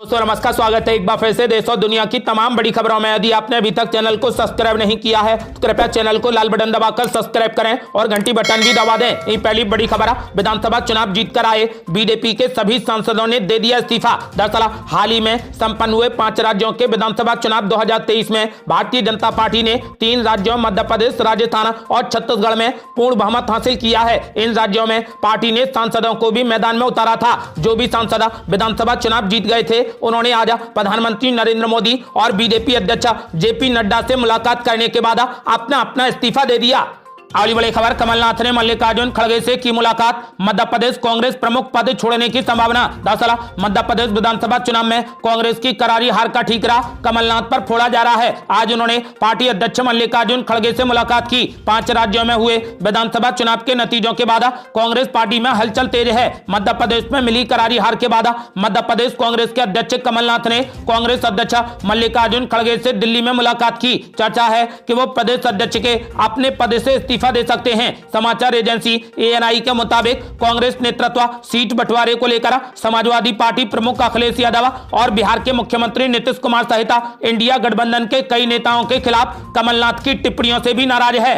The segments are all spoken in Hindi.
दोस्तों नमस्कार, स्वागत है एक बार फिर से देश और दुनिया की तमाम बड़ी खबरों में। यदि आपने अभी तक चैनल को सब्सक्राइब नहीं किया है तो कृपया चैनल को लाल बटन दबाकर सब्सक्राइब करें और घंटी बटन भी दबा दें। ये पहली बड़ी खबर है, विधानसभा चुनाव जीतकर आए बीजेपी के सभी सांसदों ने दे दिया इस्तीफा। दरअसल हाल ही में संपन्न हुए 5 राज्यों के विधानसभा चुनाव 2023 में भारतीय जनता पार्टी ने 3 राज्यों मध्य प्रदेश, राजस्थान और छत्तीसगढ़ में पूर्ण बहुमत हासिल किया है। इन राज्यों में पार्टी ने सांसदों को भी मैदान में उतारा था। जो भी सांसद विधानसभा चुनाव जीत गए थे उन्होंने आज प्रधानमंत्री नरेंद्र मोदी और बीजेपी अध्यक्ष जेपी नड्डा से मुलाकात करने के बाद अपना इस्तीफा दे दिया। अगली बड़ी खबर, कमलनाथ ने मल्लिकार्जुन खड़गे से की मुलाकात, मध्य प्रदेश कांग्रेस प्रमुख पद छोड़ने की संभावना। दरअसल मध्य प्रदेश विधानसभा चुनाव में कांग्रेस की करारी हार का ठीकरा कमलनाथ पर फोड़ा जा रहा है। आज उन्होंने पार्टी अध्यक्ष मल्लिकार्जुन खड़गे से मुलाकात की। 5 राज्यों में हुए विधानसभा चुनाव के नतीजों के बाद कांग्रेस पार्टी में हलचल तेज है। मध्य प्रदेश में मिली करारी हार के बाद मध्य प्रदेश कांग्रेस के अध्यक्ष कमलनाथ ने कांग्रेस अध्यक्ष मल्लिकार्जुन खड़गे से दिल्ली में मुलाकात की। चर्चा है कि वो प्रदेश अध्यक्ष के अपने पद से इस्तीफा दे सकते हैं। समाचार एजेंसी एएनआई के मुताबिक कांग्रेस नेतृत्व सीट बंटवारे को लेकर समाजवादी पार्टी प्रमुख अखिलेश यादव और बिहार के मुख्यमंत्री नीतीश कुमार सहित इंडिया गठबंधन के कई नेताओं के खिलाफ कमलनाथ की टिप्पणियों से भी नाराज है।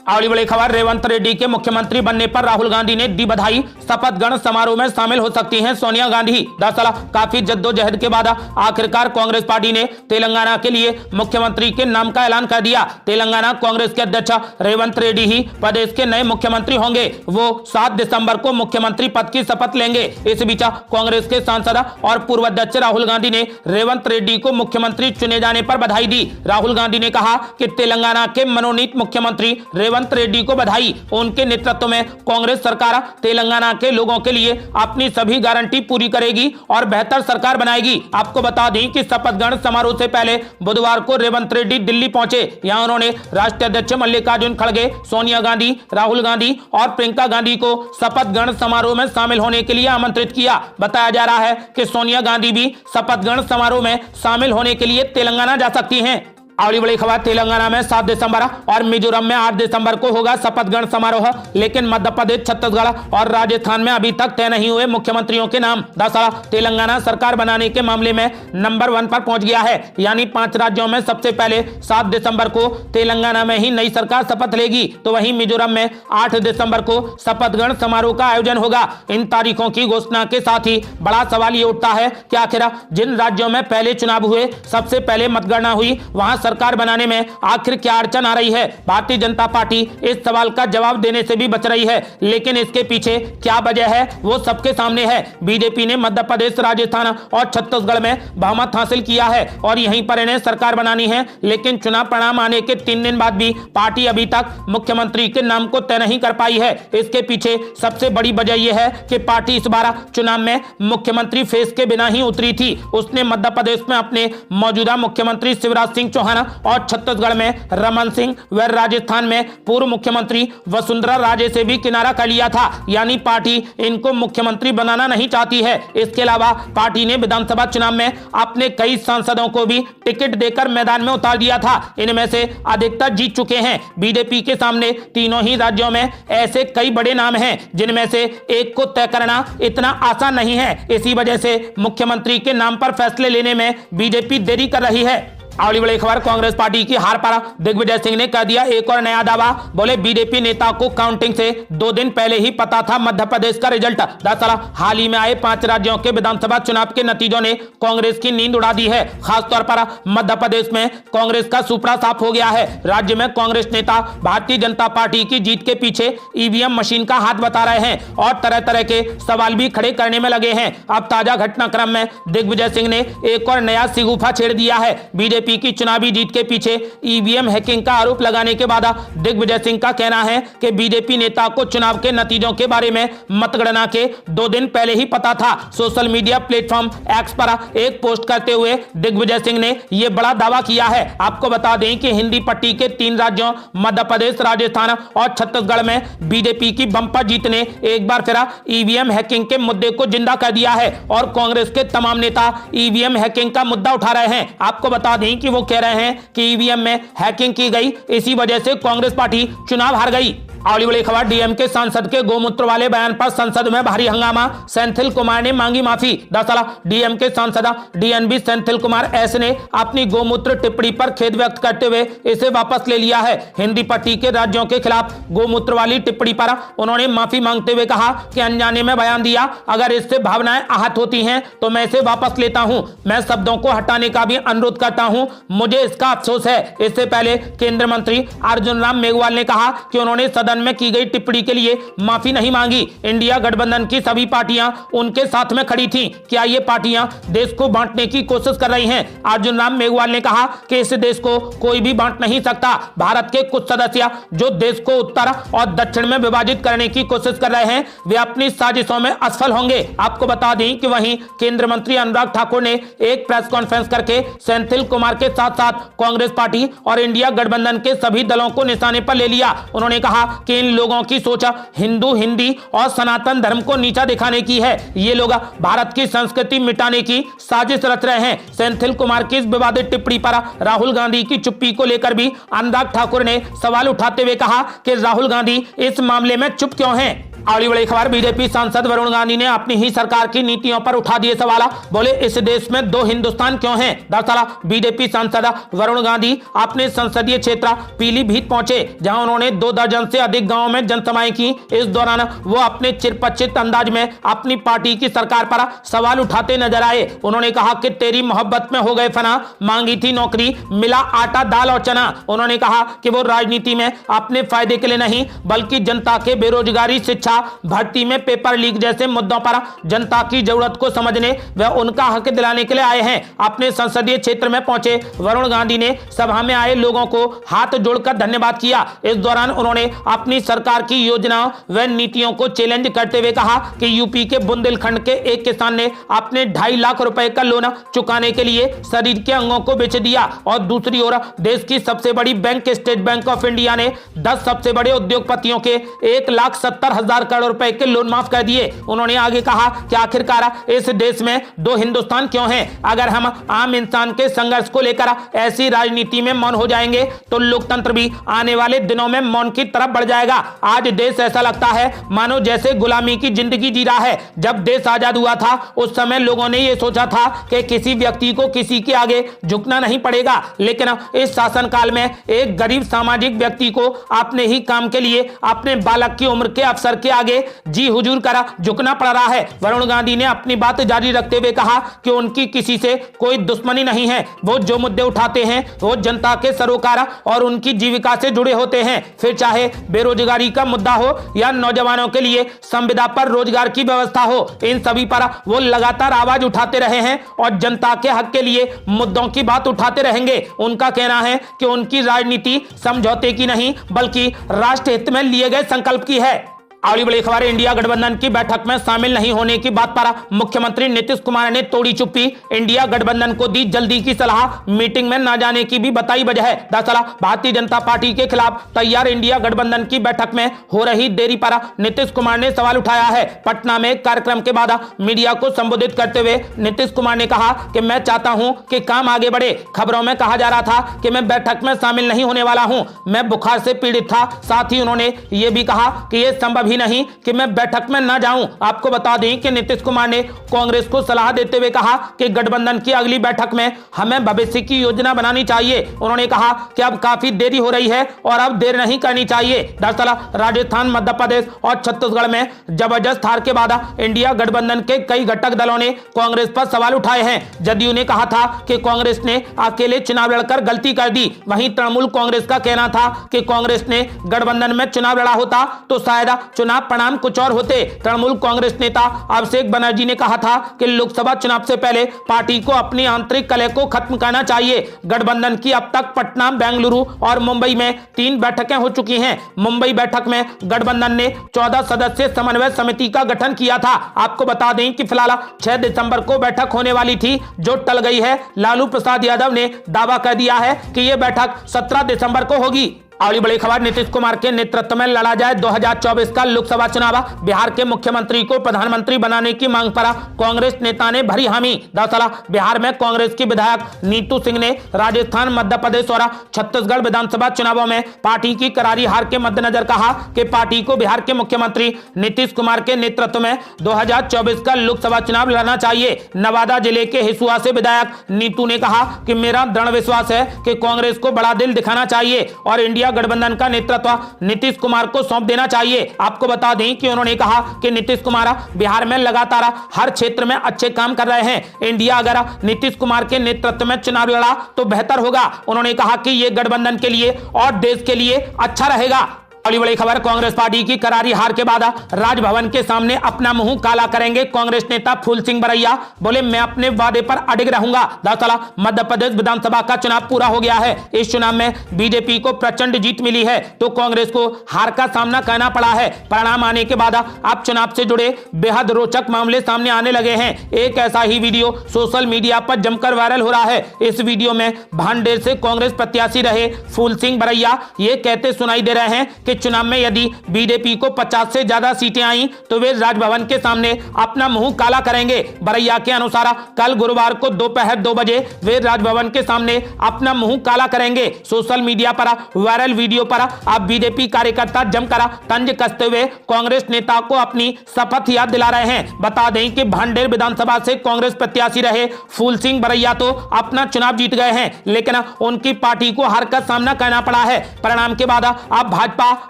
अगली बड़ी खबर, रेवंत रेड्डी के मुख्यमंत्री बनने पर राहुल गांधी ने दी बधाई, शपथ ग्रहण समारोह में शामिल हो सकती हैं सोनिया गांधी। दरअसल काफी जद्दोजहद के बाद आखिरकार कांग्रेस पार्टी ने तेलंगाना के लिए मुख्यमंत्री के नाम का ऐलान कर दिया। तेलंगाना कांग्रेस के अध्यक्ष रेवंत रेड्डी ही प्रदेश के नए मुख्यमंत्री होंगे। वो 7 दिसंबर को मुख्यमंत्री पद की शपथ लेंगे। इस बीच कांग्रेस के सांसद और पूर्व अध्यक्ष राहुल गांधी ने रेवंत रेड्डी को मुख्यमंत्री चुने जाने पर बधाई दी। राहुल गांधी ने कहा कि तेलंगाना के मनोनीत मुख्यमंत्री रेवंत रेड्डी को बधाई। उनके नेतृत्व में कांग्रेस सरकार तेलंगाना के लोगों के लिए अपनी सभी गारंटी पूरी करेगी और बेहतर सरकार बनाएगी। आपको बता दें कि शपथ ग्रहण समारोह से पहले बुधवार को रेवंत रेड्डी दिल्ली पहुंचे। यहां उन्होंने राष्ट्रीय अध्यक्ष मल्लिकार्जुन खड़गे, सोनिया गांधी, राहुल गांधी और प्रियंका गांधी को शपथ ग्रहण समारोह में शामिल होने के लिए आमंत्रित किया। बताया जा रहा है कि सोनिया गांधी भी शपथ ग्रहण समारोह में शामिल होने के लिए तेलंगाना जा सकती हैं। अगली बड़ी खबर, तेलंगाना में 7 दिसंबर और मिजोरम में 8 दिसंबर को होगा शपथ ग्रहण समारोह, लेकिन मध्य प्रदेश, छत्तीसगढ़ और राजस्थान में अभी तक तय नहीं हुए मुख्यमंत्रियों के नाम। दरअसल तेलंगाना सरकार बनाने के मामले में नंबर 1 पर पहुंच गया है। यानी 5 राज्यों में सबसे पहले 7 दिसंबर को तेलंगाना में ही नई सरकार शपथ लेगी, तो वहीं मिजोरम में 8 दिसंबर को शपथ ग्रहण समारोह का आयोजन होगा। इन तारीखों की घोषणा के साथ ही बड़ा सवाल ये उठता है कि आखिर जिन राज्यों में पहले चुनाव हुए, सबसे पहले मतगणना हुई, वहां सरकार बनाने में आखिर क्या अड़चन आ रही है। भारतीय जनता पार्टी इस सवाल का जवाब देने से भी बच रही है, लेकिन इसके पीछे क्या वजह है वो सबके सामने है। बीजेपी ने मध्य प्रदेश, राजस्थान और छत्तीसगढ़ में बहुमत हासिल किया है और यहीं पर इन्हें सरकार बनानी है, लेकिन चुनाव परिणाम आने के 3 दिन बाद भी पार्टी अभी तक मुख्यमंत्री के नाम को तय नहीं कर पाई है। इसके पीछे सबसे बड़ी वजह यह है कि पार्टी इस बार चुनाव में मुख्यमंत्री फेस के बिना ही उतरी थी। उसने मध्य प्रदेश में अपने मौजूदा मुख्यमंत्री शिवराज सिंह चौहान और छत्तीसगढ़ में रमन सिंह व राजस्थान में पूर्व मुख्यमंत्री वसुंधरा राजे से भी किनारा कर लिया था। यानी पार्टी इनको मुख्यमंत्री बनाना नहीं चाहती है। इसके अलावा पार्टी ने विधानसभा चुनाव में अपने कई सांसदों को भी टिकट देकर मैदान में उतार दिया था। इनमें से अधिकतर जीत चुके हैं। बीजेपी के सामने तीनों ही राज्यों में ऐसे कई बड़े नाम हैं जिनमें से एक को तय करना इतना आसान नहीं है। इसी वजह से मुख्यमंत्री के नाम पर फैसले लेने में बीजेपी देरी कर रही है। अगली बड़ी खबर, कांग्रेस पार्टी की हार पर दिग्विजय सिंह ने कर दिया एक और नया दावा। बोले बीजेपी नेता को काउंटिंग से 2 दिन पहले ही पता था मध्य प्रदेश का रिजल्ट। दरअसल हाल ही में आए 5 राज्यों के विधानसभा चुनाव के नतीजों ने कांग्रेस की नींद उड़ा दी है। खासतौर पर मध्य प्रदेश में कांग्रेस का सुपड़ा साफ हो गया है। राज्य में कांग्रेस नेता भारतीय जनता पार्टी की जीत के पीछे ईवीएम मशीन का हाथ बता रहे हैं और तरह तरह के सवाल भी खड़े करने में लगे हैं। अब ताजा घटनाक्रम में दिग्विजय सिंह ने एक और नया सिगुफा छेड़ दिया है। बीजेपी की चुनावी जीत के पीछे ईवीएम हैकिंग का आरोप लगाने के बाद दिग्विजय सिंह का कहना है कि बीजेपी नेता को चुनाव के नतीजों के बारे में मतगणना के 2 दिन पहले ही पता था। सोशल मीडिया प्लेटफॉर्म एक्स पर एक पोस्ट करते हुए दिग्विजय सिंह ने यह बड़ा दावा किया है। आपको बता दें कि हिंदी पट्टी के 3 राज्यों मध्य प्रदेश, राजस्थान और छत्तीसगढ़ में बीजेपी की बंपर जीत ने एक बार फिर ईवीएम हैकिंग के मुद्दे को जिंदा कर दिया है और कांग्रेस के तमाम नेता ईवीएम हैकिंग का मुद्दा उठा रहे हैं। आपको बता दें कि वो कह रहे हैं कि ईवीएम में हैकिंग की गई, इसी वजह से कांग्रेस पार्टी चुनाव हार गई। अगली बड़ी खबर, डीएमके सांसद के गोमूत्र वाले बयान पर संसद में भारी हंगामा, सेंथिल कुमार ने मांगी माफी। दरअसल डीएमके सांसद डीएनबी सेंथिल कुमार एस ने अपनी गोमूत्र टिप्पणी पर खेद व्यक्त करते हुए इसे वापस ले लिया है। हिंदी पट्टी के राज्यों के खिलाफ गोमूत्र वाली टिप्पणी पर उन्होंने माफी मांगते हुए कहा कि अनजाने में बयान दिया, अगर इससे भावनाएं आहत होती हैं तो मैं इसे वापस लेता हूं। मैं शब्दों को हटाने का भी अनुरोध करता हूं, मुझे इसका अफसोस है। इससे पहले केंद्रीय मंत्री अर्जुन राम मेघवाल ने कहा कि उन्होंने सदन में की गई टिप्पणी के लिए माफी नहीं मांगी। इंडिया गठबंधन की सभी पार्टियां उनके साथ में खड़ी थीं। क्या ये पार्टियां देश को बांटने की कोशिश कर रही हैं? अर्जुन राम मेघवाल ने कहा कि इस देश को कोई भी बांट नहीं सकता। भारत के कुछ सदस्य जो देश को उत्तर और दक्षिण में विभाजित करने की कोशिश कर रहे हैं, वे अपनी साजिशों में असफल होंगे। आपको बता दें कि वहीं केंद्रीय मंत्री अनुराग ठाकुर ने एक प्रेस कॉन्फ्रेंस करके सेंथिल कुमार के साथ साथ कांग्रेस पार्टी और इंडिया गठबंधन के सभी दलों को निशाने पर ले लिया। उन्होंने कहा कि इन लोगों की सोच हिंदू, हिंदी और सनातन धर्म को नीचा दिखाने की है। ये लोग भारत की संस्कृति मिटाने की साजिश रच रहे हैं। सेंथिल कुमार की इस विवादित टिप्पणी पर राहुल गांधी की चुप्पी को लेकर भी अनुराग ठाकुर ने सवाल उठाते हुए कहा कि राहुल गांधी इस मामले में चुप क्यों हैं। अगली बड़ी खबर, बीजेपी सांसद वरुण गांधी ने अपनी ही सरकार की नीतियों पर उठा दिए सवाल। बोले, इस देश में दो हिंदुस्तान क्यों हैं? दरअसल बीजेपी सांसद वरुण गांधी अपने संसदीय क्षेत्र पीलीभीत पहुंचे, जहां उन्होंने 2 दर्जन से अधिक गांवों में जनसभाएं की। इस दौरान वो अपने चिरपरिचित अंदाज में अपनी पार्टी की सरकार पर सवाल उठाते नजर आए। उन्होंने कहा कि तेरी मोहब्बत में हो गए फना, मांगी थी नौकरी, मिला आटा दाल और चना। उन्होंने कहा कि वो राजनीति में अपने फायदे के लिए नहीं, बल्कि जनता के बेरोजगारी, शिक्षा, भर्ती में पेपर लीक जैसे मुद्दों पर जनता की जरूरत को समझने व उनका हक दिलाने के लिए आए हैं। अपने संसदीय क्षेत्र में पहुंचे वरुण गांधी ने सभा में आए लोगों को हाथ जोड़कर धन्यवाद किया। इस दौरान उन्होंने अपनी सरकार की योजनाओं व नीतियों को चैलेंज करते हुए कहा कि यूपी के बुंदेलखंड के एक किसान ने अपने 2.5 लाख रुपए का लोन चुकाने के लिए शरीर के अंगों को बेच दिया, और दूसरी ओर देश की सबसे बड़ी bank state bank of India ने 10 सबसे बड़े उद्योगपतियों के 1,70,000 करोड़ रुपए के लोन माफ कर दिए। उन्होंने आगे कहा कि आखिरकार इस देश में दो हिंदुस्तान क्यों हैं? अगर हम आम इंसान के संघर्ष को लेकर ऐसी राजनीति में मौन हो जाएंगे तो लोकतंत्र भी आने वाले दिनों में मौन की तरफ बढ़ जाएगा। आज देश ऐसा लगता है मानो जैसे गुलामी की जिंदगी जी रहा है। जब देश आजाद हुआ था उस समय लोगों ने यह सोचा था कि किसी व्यक्ति को किसी के आगे झुकना नहीं पड़ेगा, लेकिन इस शासनकाल में एक गरीब सामाजिक व्यक्ति को अपने ही काम के लिए अपने बालक की उम्र के अफसर के आगे जी हुजूर करा झुकना पड़ रहा है। वरुण गांधी ने अपनी बात जारी रखते हुए कहा कि उनकी किसी से कोई दुश्मनी नहीं है। वो जो मुद्दे उठाते हैं वो जनता के सरोकार और उनकी जीविका से जुड़े होते हैं, फिर चाहे बेरोजगारी का मुद्दा हो या नौजवानों के लिए संविदा पर रोजगार की व्यवस्था हो। इन सभी पर वो लगातार आवाज उठाते रहे हैं और जनता के हक के लिए मुद्दों की बात उठाते रहेंगे। उनका कहना है कि उनकी राजनीति समझौते की नहीं बल्कि राष्ट्र हित में लिए गए संकल्प की है। अगली बड़ी खबर, इंडिया गठबंधन की बैठक में शामिल नहीं होने की बात पर मुख्यमंत्री नीतीश कुमार ने तोड़ी चुप्पी। इंडिया गठबंधन को दी जल्दी की सलाह, मीटिंग में न जाने की भी बताई वजह। दरअसल भारतीय जनता पार्टी के खिलाफ तैयार इंडिया गठबंधन की बैठक में हो रही देरी पर नीतीश कुमार ने सवाल उठाया है। पटना में कार्यक्रम के बाद मीडिया को संबोधित करते हुए नीतीश कुमार ने कहा कि मैं चाहता हूं कि काम आगे बढ़े। खबरों में कहा जा रहा था कि मैं बैठक में शामिल नहीं होने वाला हूं, मैं बुखार से पीड़ित था। साथ ही उन्होंने ये भी कहा कि यह संभव भी नहीं कि मैं बैठक में न जाऊं। आपको बता दें कि नीतीश कुमार ने कांग्रेस को सलाह देते हुए कहा कि गठबंधन की अगली बैठक में हमें भविष्य की योजना बनानी चाहिए। उन्होंने कहा कि अब काफी देरी हो रही है और अब देर नहीं करनी चाहिए। दरअसल राजस्थान, मध्य प्रदेश और छत्तीसगढ़ में जबरदस्त हार के बाद इंडिया गठबंधन के कई घटक दलों ने कांग्रेस पर सवाल उठाए हैं। जदयू ने कहा था कि कांग्रेस ने अकेले चुनाव लड़कर गलती कर दी। वहीं तृणमूल कांग्रेस का कहना था कि कांग्रेस ने गठबंधन में चुनाव लड़ा होता तो शायद चुनाव परिणाम कुछ और होते। तृणमूल कांग्रेस नेता अभिषेक बनर्जी ने कहा था कि लोकसभा चुनाव से पहले पार्टी को अपनी आंतरिक कलह को खत्म करना चाहिए। गठबंधन की अब तक पटना, बेंगलुरु और मुंबई में 3 बैठकें हो चुकी हैं। मुंबई बैठक में गठबंधन ने 14 सदस्यीय समन्वय समिति का गठन किया था। आपको बता दें कि फिलहाल 6 दिसंबर को बैठक होने वाली थी जो टल गई है। लालू प्रसाद यादव ने दावा कर दिया है कि यह बैठक 17 दिसंबर को होगी। अगली बड़ी खबर, नीतीश कुमार के नेतृत्व में लड़ा जाए 2024 का लोकसभा चुनाव। बिहार के मुख्यमंत्री को प्रधानमंत्री बनाने की मांग पर कांग्रेस नेता ने भरी हामी। दरअसल बिहार में कांग्रेस की विधायक नीतू सिंह ने राजस्थान, मध्य प्रदेश और छत्तीसगढ़ विधानसभा चुनावों में पार्टी की करारी हार के मद्देनजर कहा कि पार्टी को बिहार के मुख्यमंत्री नीतीश कुमार के नेतृत्व में 2024 का लोकसभा चुनाव लड़ना चाहिए। नवादा जिले के हिसुआ से विधायक नीतू ने कहा कि मेरा दृढ़ विश्वास है कि कांग्रेस को बड़ा दिल दिखाना चाहिए और इंडिया गठबंधन का नेतृत्व नीतीश कुमार को सौंप देना चाहिए। आपको बता दें कि उन्होंने कहा कि नीतीश कुमार बिहार में लगातार हर क्षेत्र में अच्छे काम कर रहे हैं। इंडिया अगर नीतीश कुमार के नेतृत्व में चुनाव लड़ा तो बेहतर होगा। उन्होंने कहा कि यह गठबंधन के लिए और देश के लिए अच्छा रहेगा। अगली बड़ी खबर, कांग्रेस पार्टी की करारी हार के बाद राजभवन के सामने अपना मुंह काला करेंगे कांग्रेस नेता फूल सिंह बरैया। बोले, मैं अपने वादे पर अडिग रहूंगा। दरअसल मध्य प्रदेश विधानसभा का चुनाव पूरा हो गया है। इस चुनाव में बीजेपी को प्रचंड जीत मिली है तो कांग्रेस को हार का सामना करना पड़ा है। परिणाम आने के बाद अब चुनाव से जुड़े बेहद रोचक मामले सामने आने लगे हैं। एक ऐसा ही वीडियो सोशल मीडिया पर जमकर वायरल हो रहा है। इस वीडियो में भांडेर से कांग्रेस प्रत्याशी रहे फूल सिंह बरैया ये कहते सुनाई दे रहे हैं कि चुनाव में यदि बीजेपी को 50 से ज्यादा सीटें आई तो वे राजभवन के सामने अपना मुंह काला करेंगे। बरैया के अनुसार कल गुरुवार को दोपहर 2 बजे वे राजभवन के सामने अपना मुंह काला करेंगे। सोशल मीडिया पर वायरल वीडियो पर अब बीजेपी कार्यकर्ता जमकर तंज कसते हुए कांग्रेस नेता को अपनी शपथ याद दिला रहे हैं। बता दें कि भांडेर विधानसभा से कांग्रेस प्रत्याशी रहे फूल सिंह बरैया तो अपना चुनाव जीत गए हैं, लेकिन उनकी पार्टी को हार का सामना करना पड़ा है। परिणाम के बाद अब भाजपा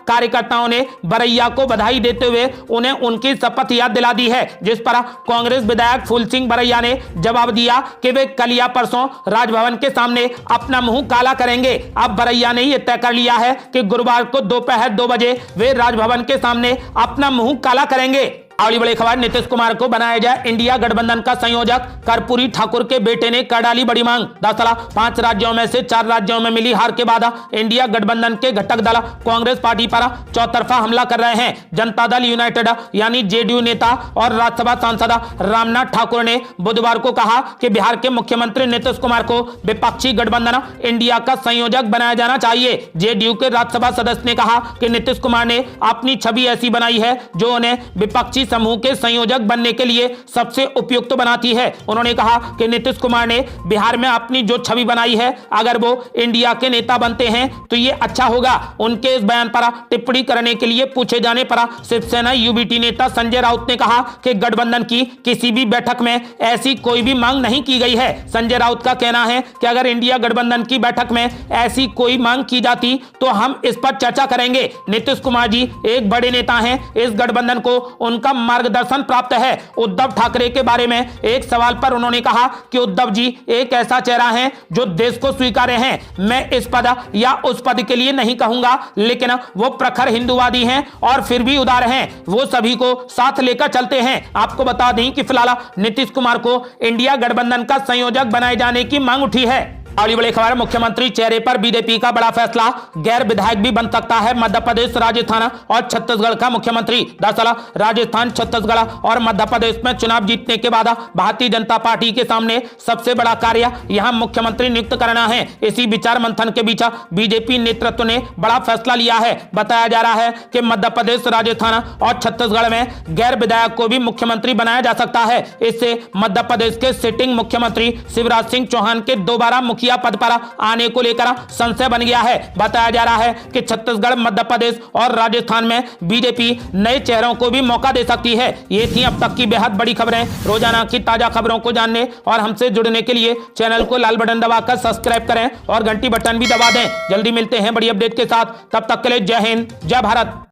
कार्यकर्ताओं ने बरैया को बधाई देते हुए उन्हें उनकी शपथ याद दिला दी है, जिस पर कांग्रेस विधायक फूल सिंह बरैया ने जवाब दिया कि वे कल या परसों राजभवन के सामने अपना मुंह काला करेंगे। अब बरैया ने यह तय कर लिया है कि गुरुवार को दोपहर 2 बजे वे राजभवन के सामने अपना मुंह काला करेंगे। अगली बड़ी खबर, नीतीश कुमार को बनाया जाए इंडिया गठबंधन का संयोजक। कर्पूरी ठाकुर के बेटे ने कर डाली बड़ी मांग। दरअसल 5 राज्यों में से 4 राज्यों में मिली हार के बाद इंडिया गठबंधन के घटक दल कांग्रेस पार्टी पर चौतरफा हमला कर रहे हैं। जनता दल यूनाइटेड यानी जेडीयू नेता और राज्यसभा सांसद रामनाथ ठाकुर ने बुधवार को कहा कि बिहार के मुख्यमंत्री नीतीश कुमार को विपक्षी गठबंधन इंडिया का संयोजक बनाया जाना चाहिए। जेडीयू के राज्यसभा सदस्य ने कहा कि नीतीश कुमार ने अपनी छवि ऐसी बनाई है जो उन्हें विपक्षी समूह के संयोजक बनने के लिए सबसे उपयुक्त बनाती है। उन्होंने कहा कि नीतीश कुमार ने बिहार में अपनी जो छवि बनाई है, अगर वो इंडिया के नेता बनते हैं तो ये अच्छा होगा। उनके इस बयान पर टिप्पणी करने के लिए पूछे जाने पर शिवसेना यूबीटी नेता संजय राउत ने कहा कि गठबंधन की किसी भी बैठक में ऐसी कोई भी मांग नहीं की गई है। संजय राउत का कहना है कि अगर इंडिया गठबंधन की बैठक में ऐसी कोई मांग की जाती तो हम इस पर चर्चा करेंगे। नीतीश कुमार जी एक बड़े नेता हैं, इस गठबंधन को उनका मार्गदर्शन प्राप्त है। उद्धव ठाकरे के बारे में एक सवाल पर उन्होंने कहा कि उद्धव जी एक ऐसा चेहरा है जो देश को स्वीकार्य है। मैं इस पद या उस पद के लिए नहीं कहूंगा, लेकिन वो प्रखर हिंदूवादी हैं और फिर भी उदार हैं। वो सभी को साथ लेकर चलते हैं। आपको बता दें कि फिलहाल नीतीश कुमार को इंडिया गठबंधन का संयोजक बनाए जाने की मांग उठी है। अगली बड़ी खबर, मुख्यमंत्री चेहरे पर बीजेपी का बड़ा फैसला। गैर विधायक भी बन सकता है मध्य प्रदेश, राजस्थान और छत्तीसगढ़ का मुख्यमंत्री। दरअसल राजस्थान, छत्तीसगढ़ और मध्य प्रदेश में चुनाव जीतने के बाद भारतीय जनता पार्टी के सामने सबसे बड़ा कार्य यहां मुख्यमंत्री नियुक्त करना है। इसी विचार मंथन के बीच बीजेपी नेतृत्व ने बड़ा फैसला लिया है। बताया जा रहा है कि मध्य प्रदेश, राजस्थान और छत्तीसगढ़ में गैर विधायक को भी मुख्यमंत्री बनाया जा सकता है। इससे मध्य प्रदेश के सिटिंग मुख्यमंत्री शिवराज सिंह चौहान के दोबारा मुखिया पद पर आने को लेकर संशय बन गया है। बताया जा रहा है कि छत्तीसगढ़, मध्य प्रदेश और राजस्थान में बीजेपी नए चेहरों को भी मौका दे सकती है। ये थी अब तक की बेहद बड़ी खबरें। रोजाना की ताजा खबरों को जानने और हमसे जुड़ने के लिए चैनल को लाल बटन दबाकर सब्सक्राइब करें और घंटी बटन भी दबा दें। जल्दी मिलते हैं बड़ी अपडेट के साथ। तब तक के लिए जय हिंद, जय भारत।